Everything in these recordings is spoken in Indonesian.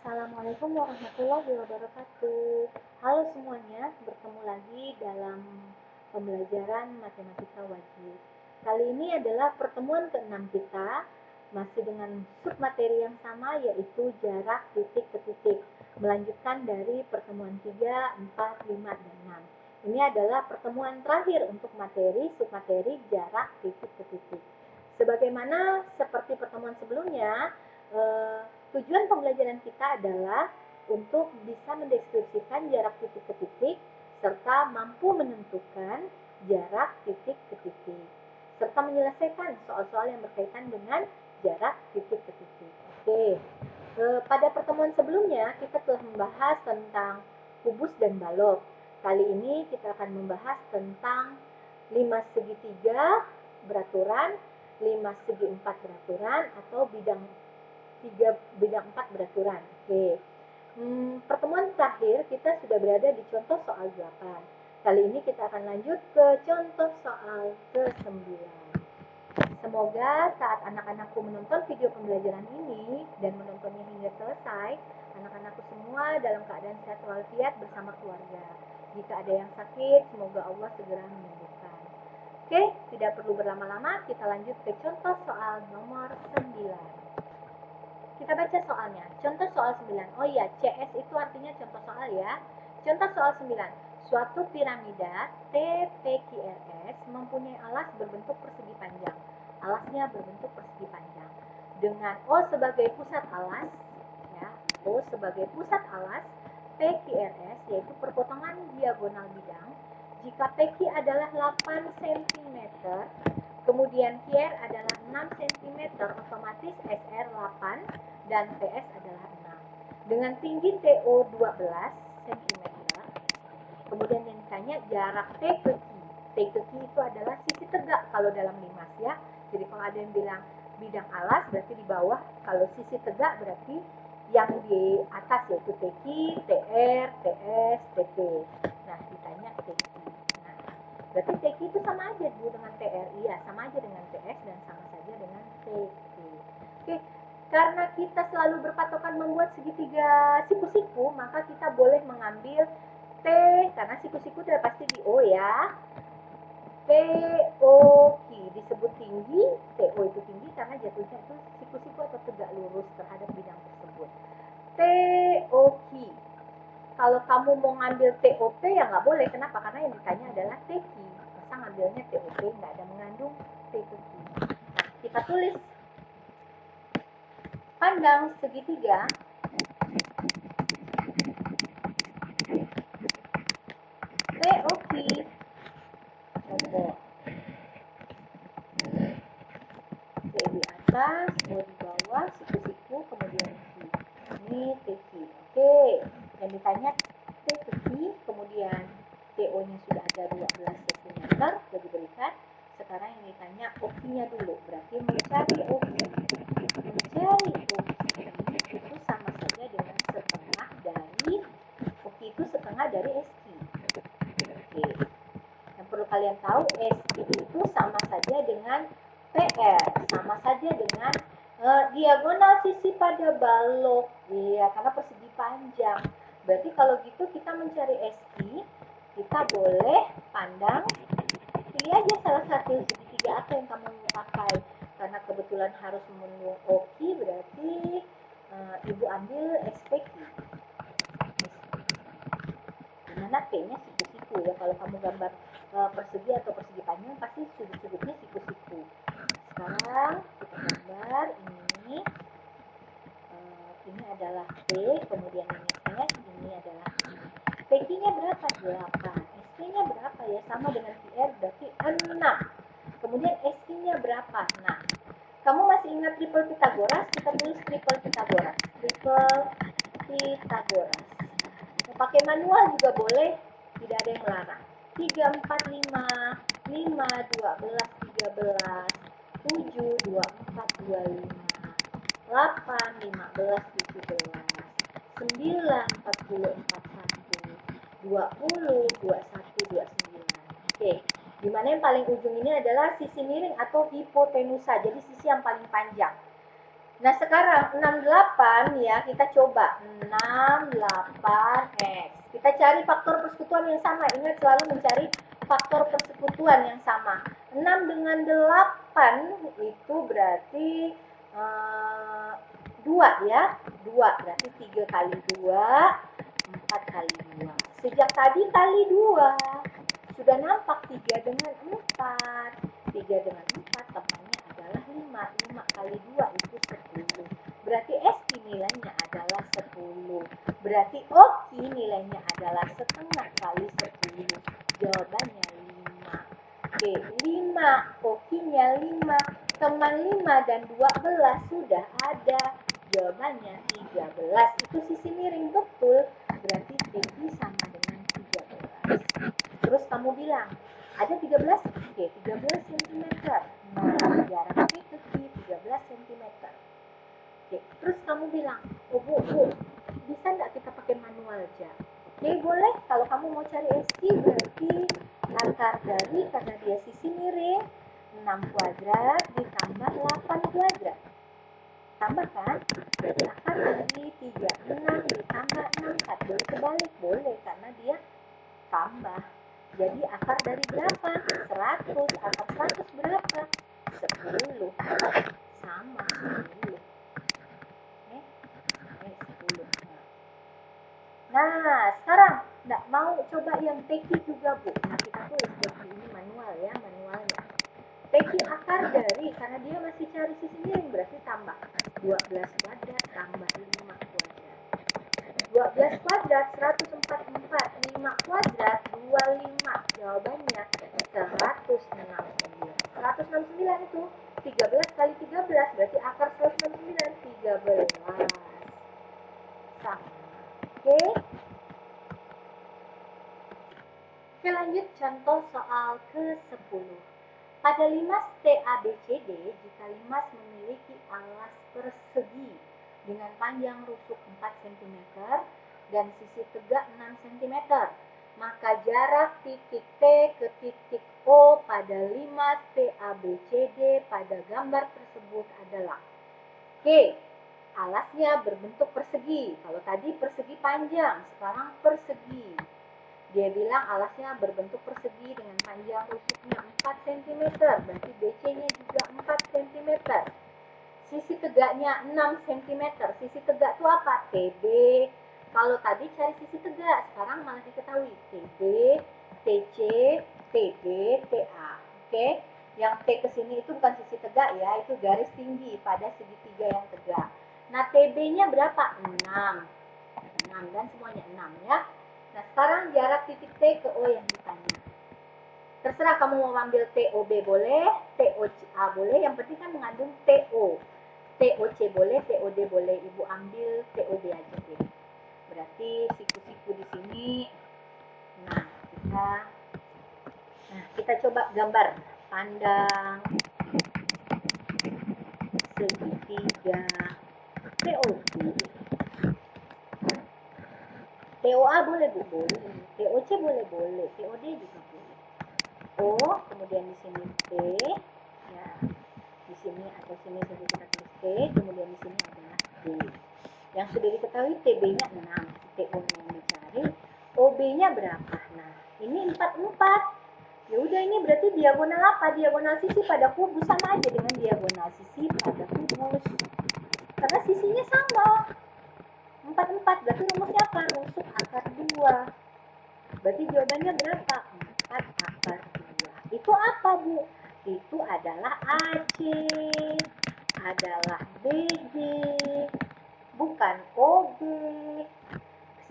Assalamualaikum warahmatullahi wabarakatuh. Halo semuanya, bertemu lagi dalam pembelajaran matematika wajib. Kali ini adalah pertemuan ke-6 kita, masih dengan submateri yang sama yaitu jarak titik ke titik. Melanjutkan dari pertemuan 3, 4, 5, dan 6. Ini adalah pertemuan terakhir untuk materi submateri jarak titik ke titik. Sebagaimana seperti pertemuan sebelumnya, tujuan pembelajaran kita adalah untuk bisa mendeskripsikan jarak titik ke titik serta mampu menentukan jarak titik ke titik serta menyelesaikan soal-soal yang berkaitan dengan jarak titik ke titik. Oke. Pada pertemuan sebelumnya kita telah membahas tentang kubus dan balok. Kali ini kita akan membahas tentang 5 segitiga beraturan, 5 segi 4 beraturan atau bidang 4 beraturan. Oke. Pertemuan terakhir kita sudah berada di contoh soal 8. Kali ini kita akan lanjut ke contoh soal ke-9. Semoga saat anak-anakku menonton video pembelajaran ini dan menontonnya hingga selesai, anak-anakku semua dalam keadaan sehat walafiat bersama keluarga. Jika ada yang sakit, semoga Allah segera menyembuhkan. Oke, tidak perlu berlama-lama, kita lanjut ke contoh soal nomor 9. Kita baca soalnya. Contoh soal 9. Oh iya, CS itu artinya contoh soal ya. Contoh soal 9. Suatu piramida TPQRS mempunyai alas berbentuk persegi panjang. Alasnya berbentuk persegi panjang. Dengan O sebagai pusat alas, ya, O sebagai pusat alas, PQRS yaitu perpotongan diagonal bidang. Jika PQ adalah 8 cm, kemudian QR adalah 6 cm, otomatis SR 8 dan PS adalah 6. Dengan tinggi TO 12 cm, kemudian yang ditanya jarak T ke Q. T ke Q itu adalah sisi tegak kalau dalam limas ya. Jadi kalau ada yang bilang bidang alas berarti di bawah, kalau sisi tegak berarti yang di atas yaitu TQ, TR, TS, TP. Nah, ditanya TQ. Nah, berarti TQ itu sama aja Bu dengan TR. Iya, sama aja dengan TS dan sama saja dengan TQ. Oke, karena kita selalu berpatokan membuat segitiga siku-siku, maka kita boleh mengambil T, karena siku-siku sudah pasti di O ya. TOQ disebut tinggi, TO itu tinggi karena jatuhnya itu siku-siku atau tegak lurus terhadap bidang tersebut. TOQ. Kalau kamu mau ngambil TOP ya nggak boleh. Kenapa? Karena yang ditanya adalah TQ. Masa ngambilnya TOP nggak ada mengandung TQ. Nah, kita tulis. Pandang segitiga TOQ. Contoh. T di atas, O di bawah, siku-siku, kemudian Q. Ini TQ. Oke. Yang ditanya T ke Q, kemudian TO-nya sudah ada 12 cm, sudah diberikan. Sekarang yang ditanya OQ-nya dulu. Berarti mencari OQ. Mencari OQ itu sama saja dengan setengah dari OQ itu setengah dari SQ. Oke. Yang perlu kalian tahu, SQ itu sama saja dengan PR, sama saja dengan diagonal sisi pada balok, ya, karena persegi panjang. Berarti kalau gitu kita mencari SQ, kita boleh pandang, pilih aja salah satu segitiga apa yang kamu pakai. Karena kebetulan harus memenuhi OQ, berarti Ibu ambil SPQ. Dimana P-nya siku-siku ya, kalau kamu gambar persegi atau persegi panjang pasti sudut-sudutnya siku-siku. Sekarang kita gambar ini adalah P, kemudian ini S, ini adalah Q. PQ-nya berapa? 8. SQ-nya berapa ya? Sama dengan QR berarti 6. Kemudian SQ-nya berapa? Nah, kamu masih ingat triple Pythagoras? Kita tulis triple Pythagoras. Triple Pythagoras. Mau pakai manual juga boleh, tidak ada yang melarang. 3, 4, 5, 5, 12, 13, 7, 24, 25, 8, 15, 17, 9, 40, 41, 20, 21, 29. Oke, dimana yang paling ujung ini adalah sisi miring atau hipotenusa, jadi sisi yang paling panjang. Nah sekarang 68 ya, kita coba 68x. Kita cari faktor persekutuan yang sama. Ingat selalu mencari faktor persekutuan yang sama. 6 dengan 8 itu berarti 2 ya. 2 berarti 3 kali 2, 4 kali 2. Sejak tadi kali 2. Sudah nampak 3 dengan 4. 3 dengan 4 temannya adalah 5. 5 kali 2 itu 10. Berarti SQ nilainya adalah 10. Berarti OQ nilainya adalah setengah kali 10. Jawabannya 5. Oke, 5. OQ-nya 5. Teman 5 dan 12 sudah ada. Jawabannya 13. Itu sisi miring, betul. Berarti PQ sama dengan 13. Terus kamu bilang, ada 13? Oke, 13 cm. Nah, jaraknya ke 13 cm. Oke, terus kamu bilang, oh bu, bisa nggak kita pakai manual aja? Oke, boleh. Kalau kamu mau cari SQ, berarti akar dari, karena dia sisi miring, 6 kuadrat ditambah 8 kuadrat. Tambah kan? Berarti akar dari 36 ditambah 64. Boleh kebalik? Boleh, karena dia tambah. Jadi akar dari berapa? 100. Akar 100 berapa? 10. Sama 10. Oke? 10. Nah, sekarang nggak mau coba yang PQ juga, Bu. Nah, kita tulis PQ ini manual ya, manualnya. PQ akar dari, karena dia masih cari sisi miring, berarti tambah 12 kuadrat tambah 5 kuadrat. 12 kuadrat 144, 5 kuadrat 25. Jawabannya 169. 169 itu 13 kali 13 berarti akar 169 13. Sama. Oke. Oke, lanjut contoh soal ke-10. Pada limas TABCD, jika limas memiliki alas persegi dengan panjang rusuk 4 cm dan sisi tegak 6 cm, maka jarak titik T ke titik O pada limas TABCD pada gambar tersebut adalah Oke, alasnya berbentuk persegi. Kalau tadi persegi panjang, sekarang persegi. Dia bilang alasnya berbentuk persegi dengan panjang rusuknya 4 cm, berarti BC-nya juga 4 cm. Sisi tegaknya 6 cm. Sisi tegak itu apa? TB. Kalau tadi cari sisi tegak, sekarang malah diketahui TB, TC, TB, TA. Oke? Yang T ke sini itu bukan sisi tegak ya, itu garis tinggi pada segitiga yang tegak. Nah, TB-nya berapa? 6. 6 dan semuanya 6 ya. Nah, sekarang jarak titik T ke O yang ditanya. Terserah kamu mau ambil TOB boleh, TOA boleh, yang penting kan mengandung TO. TOC boleh, TOD boleh. Ibu ambil TOB aja deh. Berarti siku-siku di sini. Nah, kita coba gambar. Pandang segitiga TOB. TOA boleh, Bu? Boleh. TOC boleh, boleh. TOD juga boleh. O, kemudian di sini T, ya. Di sini atau sini saja kita tulis T, kemudian di sini adalah D. Yang sudah diketahui TB-nya 6, TO-nya yang dicari, OB-nya berapa? Nah, ini 44. Ya udah, ini berarti diagonal apa? Diagonal sisi pada kubus sama aja dengan diagonal sisi pada kubus. Karena sisinya sama. 44 berarti rumusnya apa? Rusuk akar 2. Berarti jawabannya berapa? 4 akar 2. Itu apa, Bu? Itu adalah AC, adalah BD, bukan OB.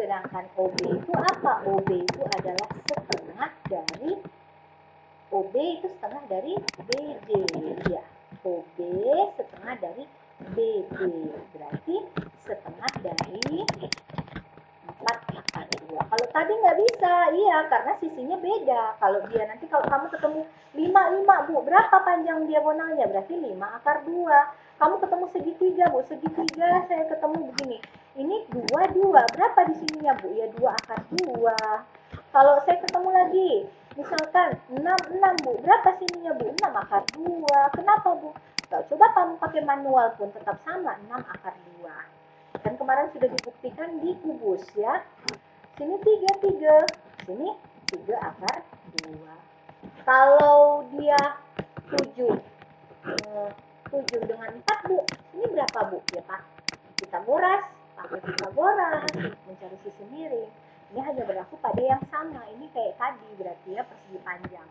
Sedangkan OB itu apa? OB itu adalah setengah dari OB itu setengah dari BD. Ya, OB setengah dari BD. Berarti setengah dari 4 akar 2. Kalau tadi nggak bisa, iya, karena sisinya beda. Kalau dia nanti kalau kamu ketemu 5, Bu, berapa panjang diagonalnya? Berarti 5 akar 2. Kamu ketemu segitiga, Bu, segitiga saya ketemu begini. Ini 2, berapa di sininya, Bu? Ya 2 akar 2. Kalau saya ketemu lagi, misalkan 6, Bu, berapa sininya, Bu? 6 akar 2. Kenapa, Bu? Coba kamu pakai manual pun tetap sama, 6 akar 2. Dan kemarin sudah dibuktikan di kubus ya. Sini 3, sini 3 akar 2. Kalau dia 7 dengan 4 Bu, ini berapa Bu? Ya Pak, Pitagoras, pakai Pitagoras, mencari sisi miring. Ini hanya berlaku pada yang sama, ini kayak tadi berarti ya persegi panjang.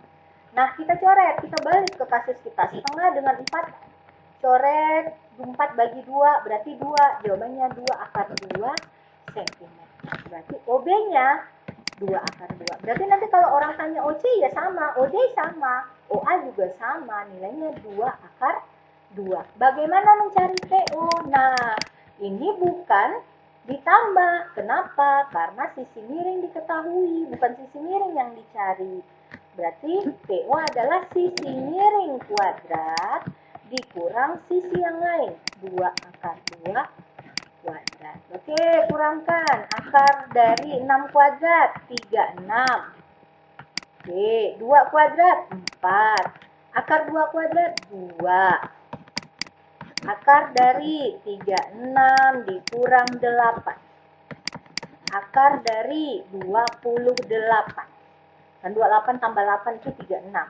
Nah kita coret, kita balik ke kasus kita, setengah dengan 4, coret 4 bagi 2, berarti 2, jawabannya 2 akar 2 cm. Berarti OB-nya 2 akar 2. Berarti nanti kalau orang tanya OC ya sama, OD sama, OA juga sama, nilainya 2 akar 2. Bagaimana mencari TO? Nah, ini bukan ditambah. Kenapa? Karena sisi miring diketahui, bukan sisi miring yang dicari. Berarti TO adalah sisi miring kuadrat dikurang sisi yang lain, 2 akar 2 kuadrat. Oke, kurangkan. Akar dari 6 kuadrat, 36. Oke, 2 kuadrat, 4. Akar 2 kuadrat, 2. Akar dari 36 dikurang 8. Akar dari 28. Dan 28 tambah 8 itu 36.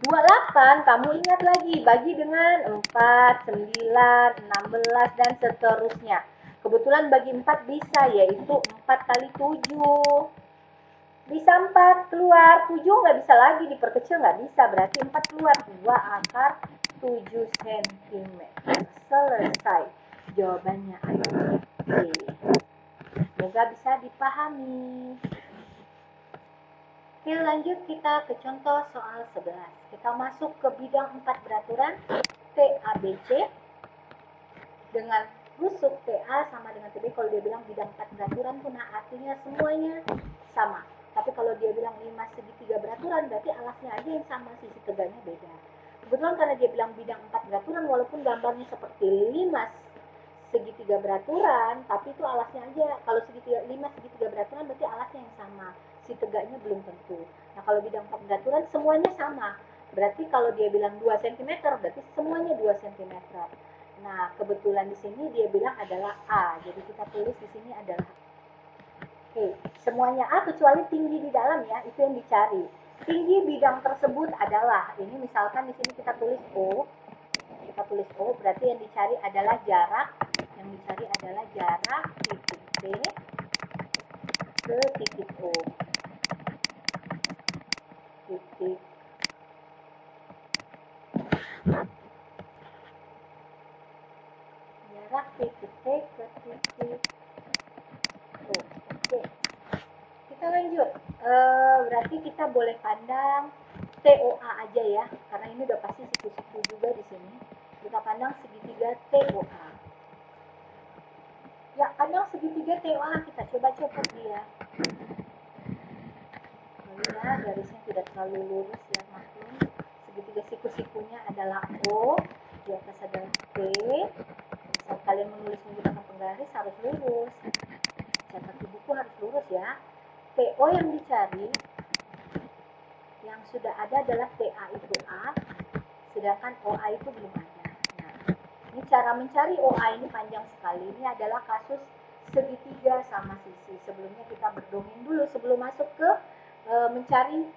28 kamu ingat lagi, bagi dengan 4, 9, 16, dan seterusnya. Kebetulan bagi 4 bisa, yaitu 4 kali 7. Bisa 4 keluar, 7 nggak bisa lagi, diperkecil nggak bisa, berarti 4 keluar, 2 akar 7 cm. Selesai. Jawabannya adalah D. Semoga bisa dipahami. Oke, lanjut kita ke contoh soal 11. Kita masuk ke bidang 4 beraturan TABC dengan rusuk TA sama dengan TB. Kalau dia bilang bidang 4 beraturan pun artinya semuanya sama. Tapi kalau dia bilang 5 segitiga beraturan, berarti alasnya aja yang sama, sisi tegaknya beda. Kebetulan karena dia bilang bidang 4 beraturan, walaupun gambarnya seperti 5 segitiga beraturan, tapi itu alasnya aja. Kalau 5 segitiga beraturan berarti alasnya yang sama, si tegaknya belum tentu. Nah kalau bidang 4 beraturan semuanya sama, berarti kalau dia bilang 2 cm berarti semuanya 2 cm. Nah kebetulan di sini dia bilang adalah A, jadi kita tulis di sini adalah Oke, semuanya A kecuali tinggi di dalam ya, itu yang dicari. Tinggi bidang tersebut adalah, ini misalkan di sini kita tulis O, berarti yang dicari adalah jarak, titik P ke titik O. Titik jarak titik P ke titik O. Oke. Kita lanjut. Berarti kita boleh pandang TOA aja ya, karena ini udah pasti siku-siku juga di sini. Kita pandang segitiga TOA. Ya, pandang segitiga TOA, kita coba copot dia. Ya, garisnya tidak terlalu lurus ya, maklum. Segitiga siku-sikunya adalah O, di atas adalah P. Saat kalian menulis menggunakan penggaris harus lurus. Catat di buku harus lurus ya. TO yang dicari, yang sudah ada adalah TA itu A, sedangkan OA itu belum ada. Nah, ini cara mencari OA ini panjang sekali. Ini adalah kasus segitiga sama sisi. Sebelumnya kita berdomain dulu sebelum masuk ke mencari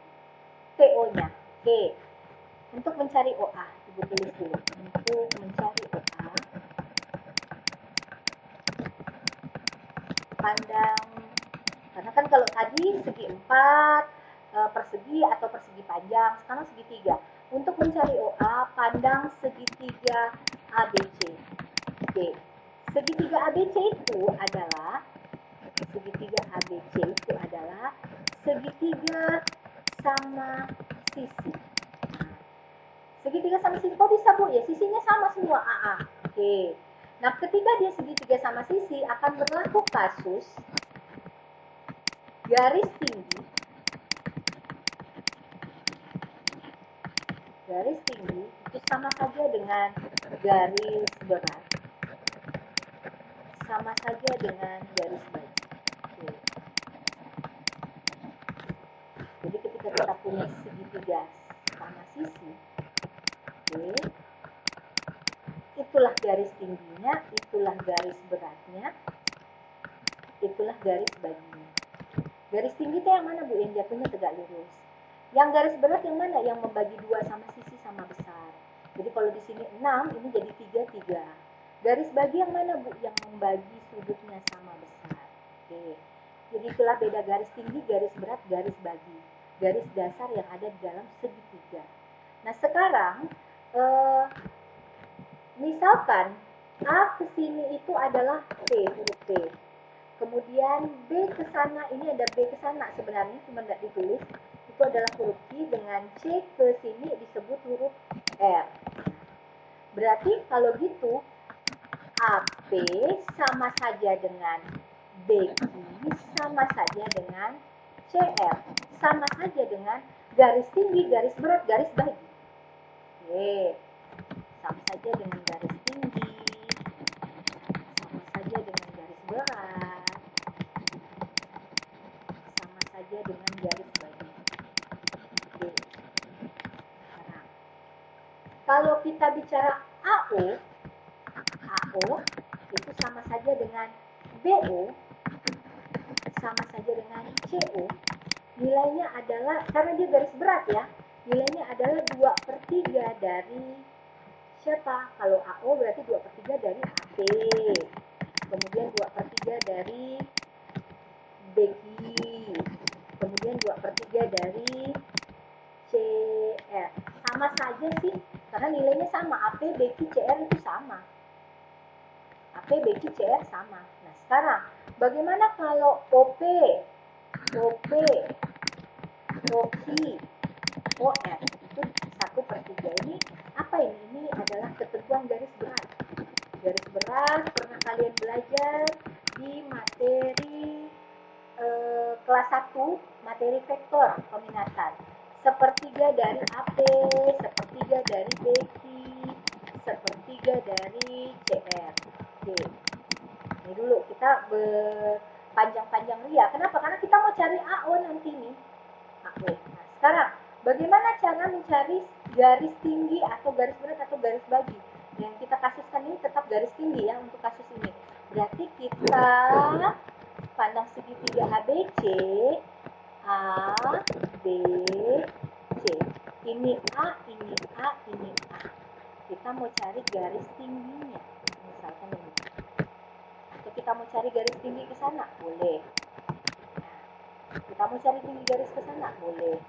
TO-nya. Oke. Untuk mencari OA, Ibu tulis dulu. Untuk mencari OA, pandang, karena kan kalau tadi segi 4, persegi atau persegi panjang, sekarang segitiga. Untuk mencari OA, pandang segitiga ABC. Oke. Segitiga ABC itu adalah segitiga sama sisi. Segitiga sama sisi, kok bisa Bu? Ya sisinya sama semua, AA. Oke. Nah, ketika dia segitiga sama sisi, akan berlaku kasus garis tinggi itu sama saja dengan garis berat, sama saja dengan garis baju. Oke. Jadi ketika kita punya segitiga sama sisi, oke, maka garis tinggi itu sama saja dengan garis berat, sama saja dengan garis baju. Jadi ketika kita punya segitiga sama sisi, oke, maka garis tinggi itu sama saja dengan garis baju. Oke. Jadi ketika kita punya segitiga sama sisi, oke, maka garis tinggi itu sama saja dengan garis baju. Oke. Jadi ketika kita punya segitiga sama sisi, oke, maka garis tinggi itu sama saja dengan garis baju. Oke. Jadi ketika kita punya segitiga sama sisi, itulah garis tingginya, itulah garis beratnya, itulah garis baginya. Garis tinggi itu yang mana Bu? Yang jatuhnya tegak lurus. Yang garis berat yang mana? Yang membagi dua sama sisi sama besar. Jadi kalau di sini 6, ini jadi 3. Garis bagi yang mana Bu? Yang membagi sudutnya sama besar. Oke. Jadi itulah beda garis tinggi, garis berat, garis bagi. Garis dasar yang ada di dalam segitiga. Nah sekarang, misalkan A ke sini itu adalah P, huruf P. Kemudian B ke sana, ini ada B ke sana sebenarnya, cuma nggak ditulis. Itu adalah huruf Q, dengan C ke sini disebut huruf R. Berarti kalau gitu, AP sama saja dengan BQ, sama saja dengan CR. Sama saja dengan garis tinggi, garis berat, garis bagi. Oke, sama saja dengan garis tinggi, sama saja dengan garis berat, sama saja dengan garis bagi. Oke. Sekarang, kalau kita bicara AO itu sama saja dengan BO, sama saja dengan CO. Nilainya adalah, karena dia garis berat ya, nilainya adalah 2/3 dari siapa? Kalau AO berarti 2/3 dari AP. Kemudian 2/3 dari BQ. Kemudian 2/3 dari CR. Sama saja sih, karena nilainya sama. AP, BQ, CR itu sama. AP, BQ, CR sama. Nah sekarang, bagaimana kalau OP, OQ, OR? Itu 1/3. Ini apa ini? Ini adalah ketentuan garis berat. Garis berat pernah kalian belajar di materi kelas 1, materi vektor peminatan. 1/3 dari AP, 1/3 dari BQ, 1/3 dari CR. Oke. Ini dulu kita berpanjang-panjang ria. Kenapa? Karena kita mau cari AO nanti nih. AO. Nah, sekarang bagaimana cara mencari garis tinggi atau garis berat atau garis bagi? Yang kita kasuskan ini tetap garis tinggi ya untuk kasus ini. Berarti kita pandang segitiga ABC, A, B, C. Ini A, ini A, ini A. Kita mau cari garis tingginya. Misalkan ini. Atau kita mau cari garis tinggi ke sana, boleh. Nah, kita mau cari tinggi garis ke sana, boleh.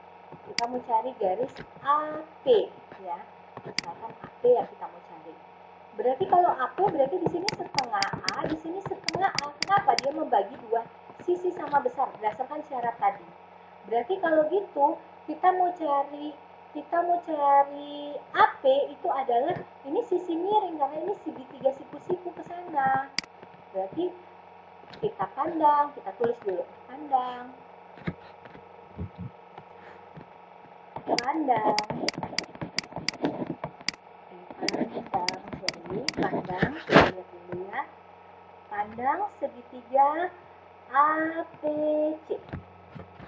Kita mau cari garis AP, ya. Misalkan AP yang kita mau cari. Berarti kalau AP berarti di sini setengah A, di sini setengah A. Kenapa? Dia membagi dua sisi sama besar berdasarkan syarat tadi. Berarti kalau gitu kita mau cari AP itu adalah ini sisi miring karena ini segitiga siku-siku ke sana. Berarti kita pandang, kita tulis dulu pandang, pandang lihat dulu ya, pandang segitiga APC,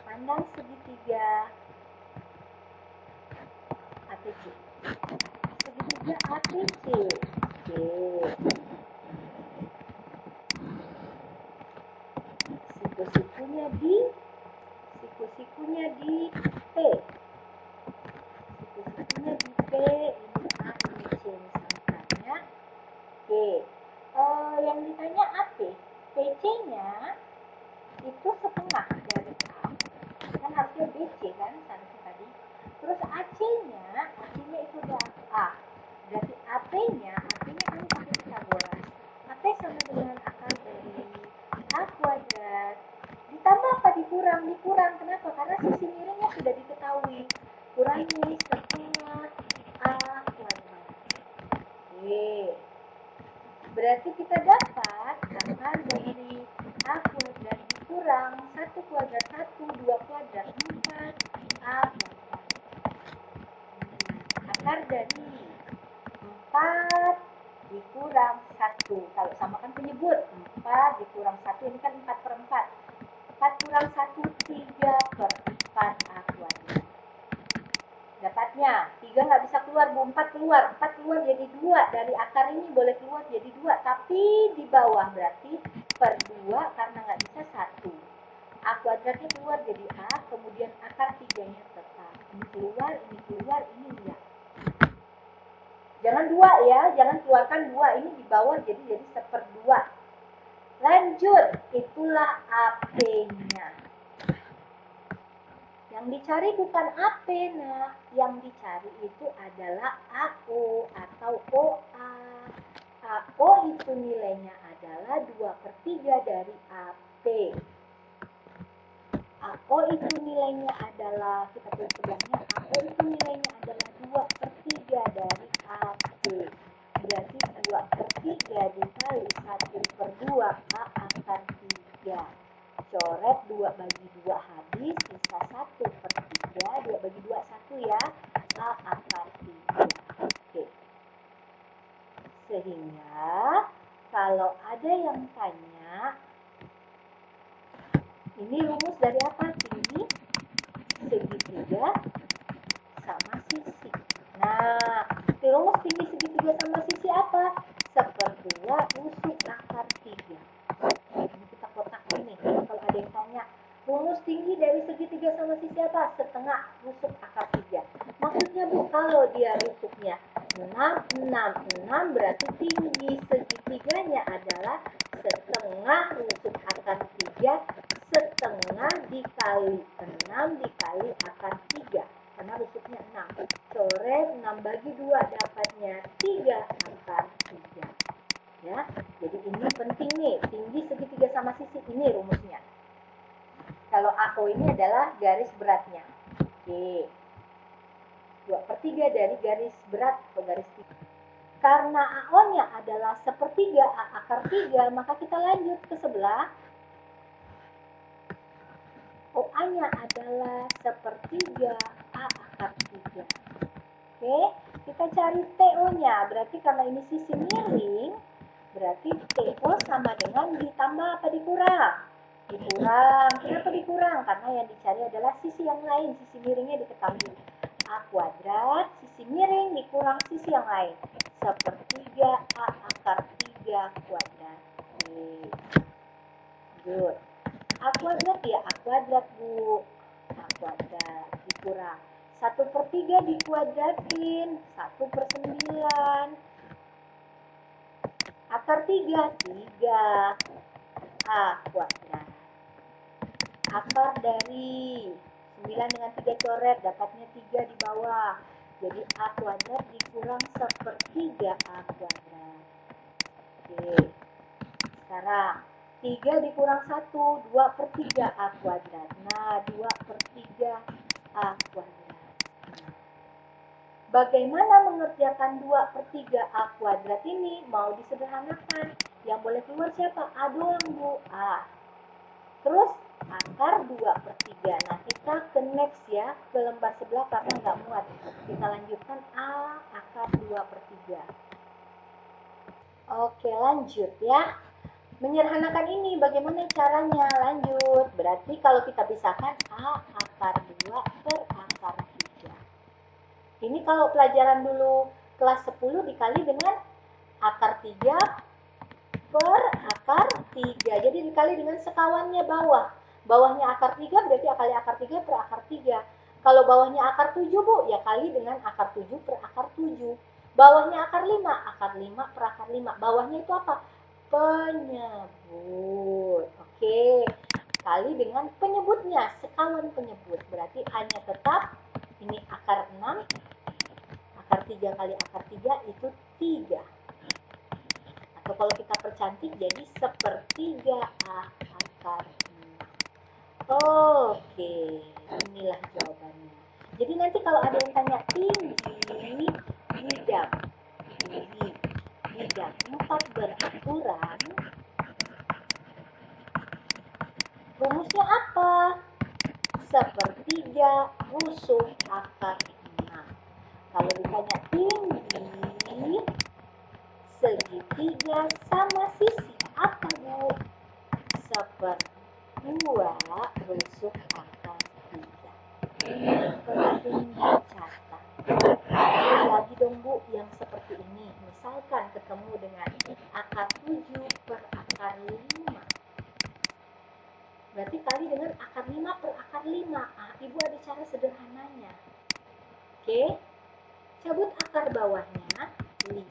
pandang segitiga APC, segitiga APC. Oke. Siku-sikunya di P. Siku-sikunya di P, ini A, ini C misalkan ya. Oke. Yang ditanya AP, PC-nya itu setengah dari A. Kan harusnya BC kan seharusnya tadi. Terus AC-nya itu udah A. Berarti AP-nya kan pakai Pitagoras. AP sama dengan akar dari A kuadrat. Ditambah apa dikurang? Dikurang. Kenapa? Karena sisi miringnya sudah diketahui. Kurangi setengah A kuadrat. Oke. Berarti kita dapat akar dari A kuadrat dikurang 1 kuadrat 1, 2 kuadrat 4 A kuadrat. Akar dari 4 dikurang 1. Kalau samakan penyebut, 4 dikurang 1, ini kan 4/4. 4 kurang 1, 3/4 A kuadrat. dapatnya 3 nggak bisa keluar Bu, 4 keluar, 4 keluar jadi 2, dari akar ini boleh keluar jadi 2, tapi di bawah berarti per 2 karena nggak bisa 1. A kuadratnya keluar jadi A, kemudian akar 3-nya tetap. Ini keluar, ini enggak. Jangan 2 ya, jangan keluarkan 2, ini di bawah jadi 1/2. Lanjut, itulah AP-nya. Yang dicari bukan AP, nah. Yang dicari itu adalah AO atau OA. AO itu nilainya adalah 2/3 dari AP. AO itu nilainya adalah, kita tulis sebelahnya, AO itu nilainya adalah 2/3 dari AP. Berarti 2/3 dikali 1/2 A akar 3. Coret 2 bagi 2 habis, sisa 1/3, 2 bagi 2, 1 ya, A akar 3. Oke. Sehingga, kalau ada yang tanya, ini rumus dari apa? Tinggi segitiga sama sisi. Nah, rumus tinggi segitiga sama sisi apa? 1/2 rusuk akar 3. Ini kita kotak ini. Kalau ada yang tanya, rumus tinggi dari segitiga sama sisi apa? 1/2 rusuk akar 3. Maksudnya Bu, kalau dia rusuknya 6, 6, 6, berarti tinggi segitiganya adalah 1/2 rusuk akar 3, 1/2 dikali 6 dikali akar 3. Karena rusuknya 6. Coret 6 bagi 2 dapatnya 3 akar 3. Ya, jadi ini penting nih, tinggi segitiga sama sisi, ini rumusnya. Kalau AO ini adalah garis beratnya. Oke. 2/3 dari garis berat atau garis tinggi. Karena AO-nya adalah 1/3 A akar 3, maka kita lanjut ke sebelah. OA-nya adalah 1/3 A akar 3. Oke, kita cari TO-nya. Berarti karena ini sisi miring, berarti TO sama dengan ditambah apa dikurang? Dikurang. Kenapa dikurang? Karena yang dicari adalah sisi yang lain. Sisi miringnya diketahui. A kuadrat, sisi miring dikurang sisi yang lain. 1/3 A akar 3 kuadrat. Oke. Good. A kuadrat ya A kuadrat Bu. A kuadrat dikurang 1/3 dikuadratin 1/9. Akar 3 A kuadrat. Akar dari 9 dengan 3 coret dapatnya 3 di bawah. Jadi A kuadrat dikurang 1/3 A kuadrat. Oke. Sekarang 3 dikurang 1, 2/3 A kuadrat. Nah, 2/3 A kuadrat. Bagaimana mengerjakan 2/3 A kuadrat ini? Mau disederhanakan. Yang boleh keluar siapa? A doang, Bu. A. Terus, akar 2/3. Nah, kita ke next ya, ke lembar sebelah karena nggak muat. Kita lanjutkan A akar 2/3. Oke, lanjut ya. Menyederhanakan ini bagaimana caranya? Lanjut. Berarti kalau kita pisahkan A akar 2 per akar 3. Ini kalau pelajaran dulu kelas 10 dikali dengan akar 3 per akar 3. Jadi dikali dengan sekawannya bawah. Bawahnya akar 3 berarti kali akar 3 per akar 3. Kalau bawahnya akar 7 Bu, ya kali dengan akar 7 per akar 7. Bawahnya akar 5 per akar 5. Bawahnya itu apa? Penyebut. Oke, kali dengan penyebutnya, sekawan penyebut. Berarti A-nya tetap, ini akar 6, akar 3 kali akar 3 itu 3. Atau kalau kita percantik jadi 1/3 A akar 6. Oke, inilah jawabannya. Jadi nanti kalau ada yang tanya tinggi bidang, bidang 4 beraturan, rumusnya apa? 1/3 rusuk akar 6. Kalau ditanya tinggi segitiga sama sisi apa Bu? 1/2 rusuk akar 3. Ini penting dicatat. Ibu yang seperti ini. Misalkan ketemu dengan akar 7 per akar 5. Berarti kali dengan akar 5 per akar 5. Ibu ada cara sederhananya. Oke. Cabut akar bawahnya 5,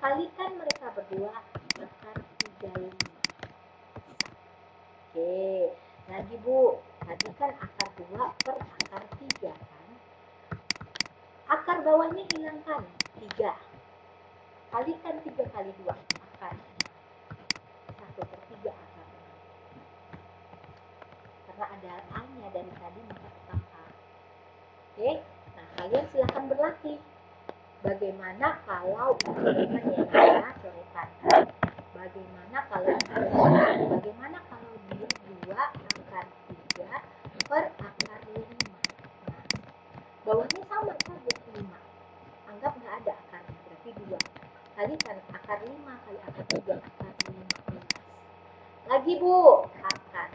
kalikan mereka berdua akar 35. Oke, lagi Bu, tadi kan akar 2 per akar 3 kan. Akar bawahnya hilangkan 3. Kalikan 3 kali 2 akar 1 per 3 akar 6. Karena ada A-nya dari tadi maka tetap A. Oke, nah kalian silahkan berlatih. Bagaimana kalau ini ya, coretan. Bagaimana kalau dia 2 akar 3 per akar 5. Nah, bawahnya sama saja 5. Anggap nggak ada akarnya, berarti 2. Kalikan akar 5 kali akar 3 akar 15. Lagi Bu, akar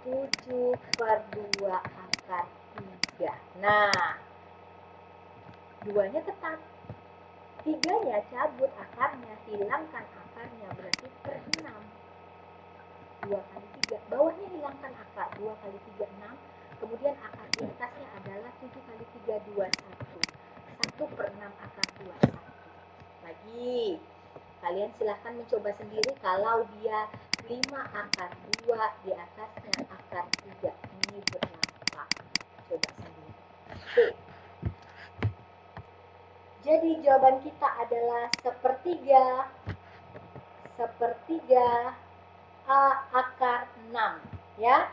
7 per 2 akar 3. Nah, 2-nya tetap. 3-nya cabut akarnya, hilangkan akarnya, berarti per 6. 2 kali 3, bawahnya hilangkan akar, 2 kali 3, 6. Kemudian akar di atasnya adalah 7 kali 3, 21. 1 per 6 akar 21. Lagi, kalian silahkan mencoba sendiri kalau dia 5 akar 2, di atasnya akar 3. Ini berapa? Coba sendiri. Oke. Jadi jawaban kita adalah sepertiga A akar 6 ya.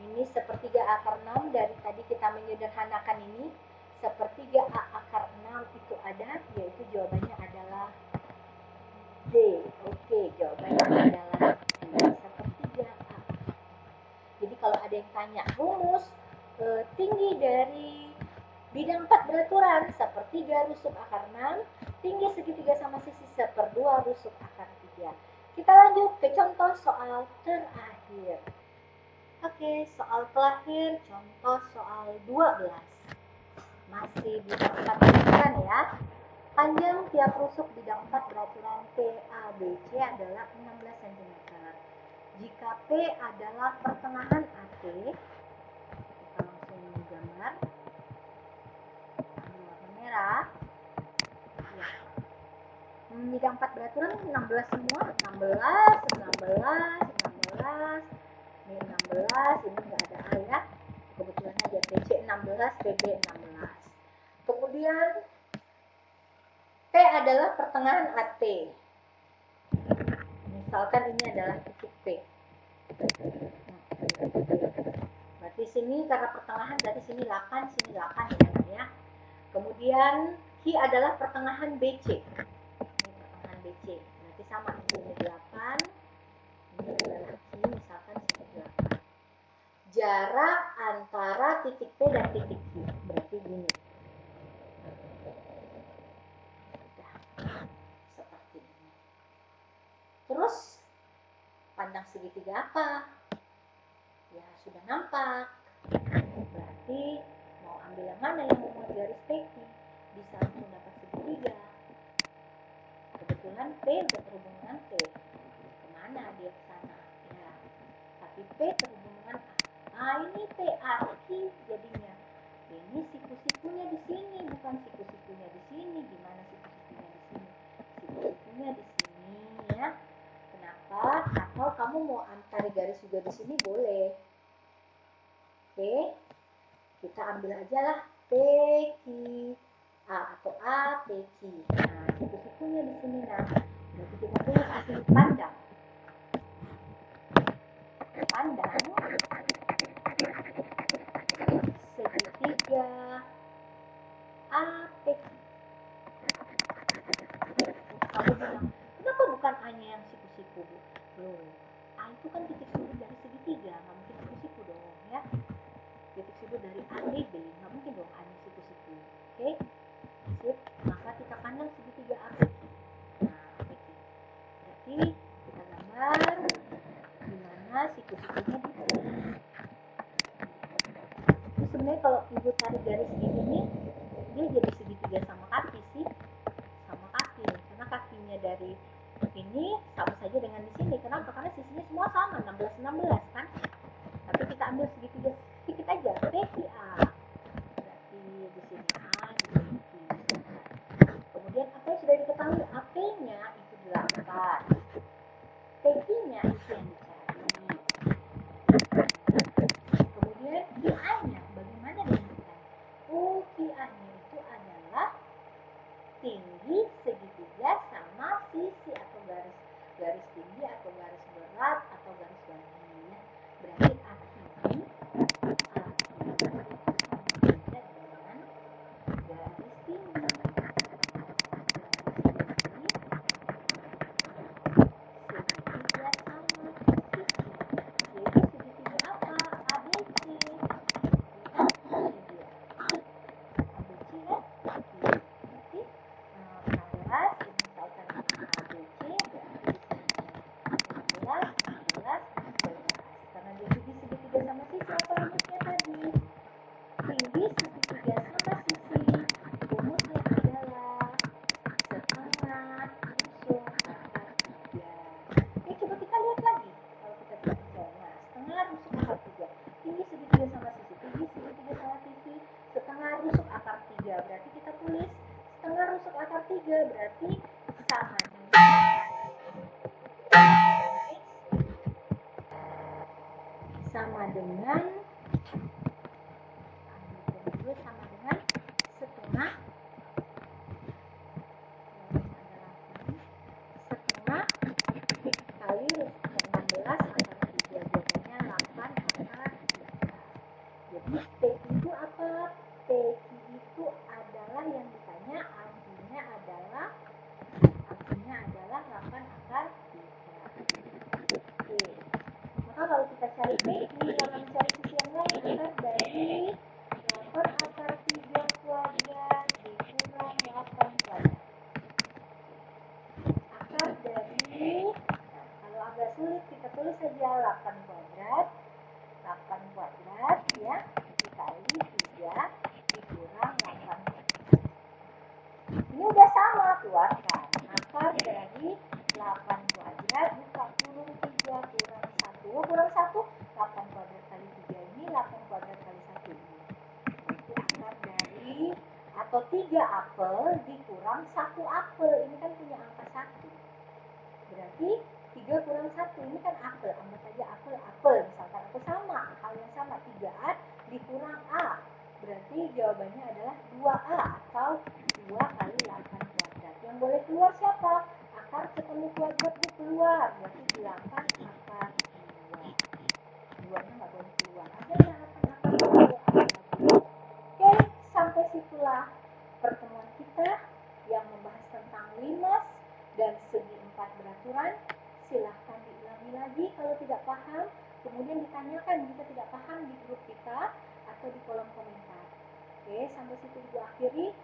Ini sepertiga akar 6, dari tadi kita menyederhanakan ini. Sepertiga A akar 6 itu ada, yaitu jawabannya adalah D. Oke, jawabannya adalah D. Sepertiga A. Jadi kalau ada yang tanya, rumus tinggi dari bidang 4 beraturan sepertiga rusuk akar 6, tinggi segitiga sama sisi 1/2 rusuk akar 3. Kita lanjut ke contoh soal terakhir. Oke, soal terakhir, contoh soal 12. Masih bidang 4 beraturan ya. Panjang tiap rusuk bidang 4 beraturan PABC adalah 16 cm. Jika P adalah pertengahan AT, kita langsung gambar. Merah. Ya. Bidang 4 beraturan 16 semua, 16. Ini 16, ini enggak ada A ya. Kebetulan aja PC 16, PB 16. Kemudian P adalah pertengahan AT. Misalkan ini adalah titik P. Berarti sini karena pertengahan, berarti sini 8, sini 8 ya. Kemudian Q adalah pertengahan BC. Ini pertengahan BC. Berarti sama, ini 8. Ini adalah Q, misalkan sini 8. Jarak antara titik P dan titik Q. Berarti gini. Seperti ini. Terus, pandang segitiga apa? Ya, sudah nampak. Berarti mau ambil yang mana yang membuat garis PQ? Bisa langsung dapat segitiga. Kebetulan P udah terhubung dengan P. Kemana dia ke sana? Ya, tapi P terhubung dengan A. Ini PAQ jadinya. Ini siku-sikunya di sini, bukan siku-sikunya di sini. Gimana siku-sikunya di sini? Siku-sikunya di sini ya. Kenapa? Atau kamu mau tarik garis juga di sini boleh. Oke, kita ambil aja lah PQ A atau A PQ. Nah, siku-sikunya di sini nah. Berarti kita tulis di sini pandang. Pandang segitiga A PQ. Kamu bilang, kenapa bukan A-nya yang siku-siku, Bu? Loh, A itu kan titik sudut dari segitiga, nggak mungkin siku-siku dong, ya. Titik sudut dari A, B, B, nggak mungkin dong A-nya siku-siku. Oke? Sip. Maka kita pandang segitiga A, PQ. Nah, PQ. Berarti kita gambar di mana siku-sikunya di sini. Sebenarnya kalau Ibu tarik garis gini nih, dia jadi segitiga sama kaki sih. ini sama saja dengan di sini. Kenapa? Karena sisinya semua sama, 16 kan. Tapi kita ambil segitiga sedikit aja, PQA. Berarti di sini A, di sini Q. Kemudian apa yang sudah diketahui? AP-nya itu 8. PQ-nya itu yang dicari. Kemudian QA-nya bagaimana dengan kita? Oh, QA-nya itu adalah tinggi segitiga sama sisi atau garis tinggi atau garis berat atau garis bagi ya. Berarti AQ sama beda dengan garis tinggi. Segitiga sama sisi. Yaitu segitiga apa? ABC. Ini dia. ABC ya. Berarti 16 misalkan ABC berarti di sini 16, 16, 12. Karena dia tinggi segitiga sama sisi, apa rumusnya tadi? Tinggi segitiga sama sisi, rumusnya adalah setengah rusuk akar 3. Oke, coba kita lihat lagi. Kalau kita tidak percaya, nah setengah rusuk akar 3. Tinggi segitiga sama sisi, tinggi segitiga sama sisi, setengah rusuk akar 3. Berarti kita tulis setengah rusuk akar 3 berarti sama dengan setengah kali rusuk 16 akar 3. Jawabannya 8 akar 3. Jadi PQ itu apa? PQ itu adalah yang ditanya artinya adalah 8 akar 3. Oke. Maka kalau kita cari PQ, jangan mencari sisi yang lain. Akar dari 8 akar 3 kuadrat dikurang 8 kuadrat. Akar dari, nah, kalau agak sulit kita tulis saja 8 kuadrat. 8 kuadrat ya, dikali 3 dikurang 8 kuadrat. Ini udah sama, keluarkan. Akar dari 8 kuadrat buka kurung 3 kurang 1. Oh, kurang 1, 8 kuadrat kali 3 ini, 8 kuadrat kali 1 ini. Berarti akar dari, atau 3 apel dikurang 1 apel. Ini kan punya angka 1. Berarti 3 kurang 1, ini kan apel. Anggap saja apel. Misalkan apel sama, hal yang sama. 3A dikurang A. Berarti jawabannya adalah 2A atau 2 kali 8 kuadrat. Yang boleh keluar siapa? Akar ketemu kuadrat itu keluar. Berarti 8 akar 2. 2-nya nggak boleh keluar. Ada yang 8 akar 2. Oke, sampai situlah pertemuan kita yang membahas tentang limas dan segi 4 beraturan. Silahkan diulangi lagi kalau tidak paham. Kemudian ditanyakan jika tidak paham di grup kita atau di kolom komentar. Oke, sampai situ dulu akhiri.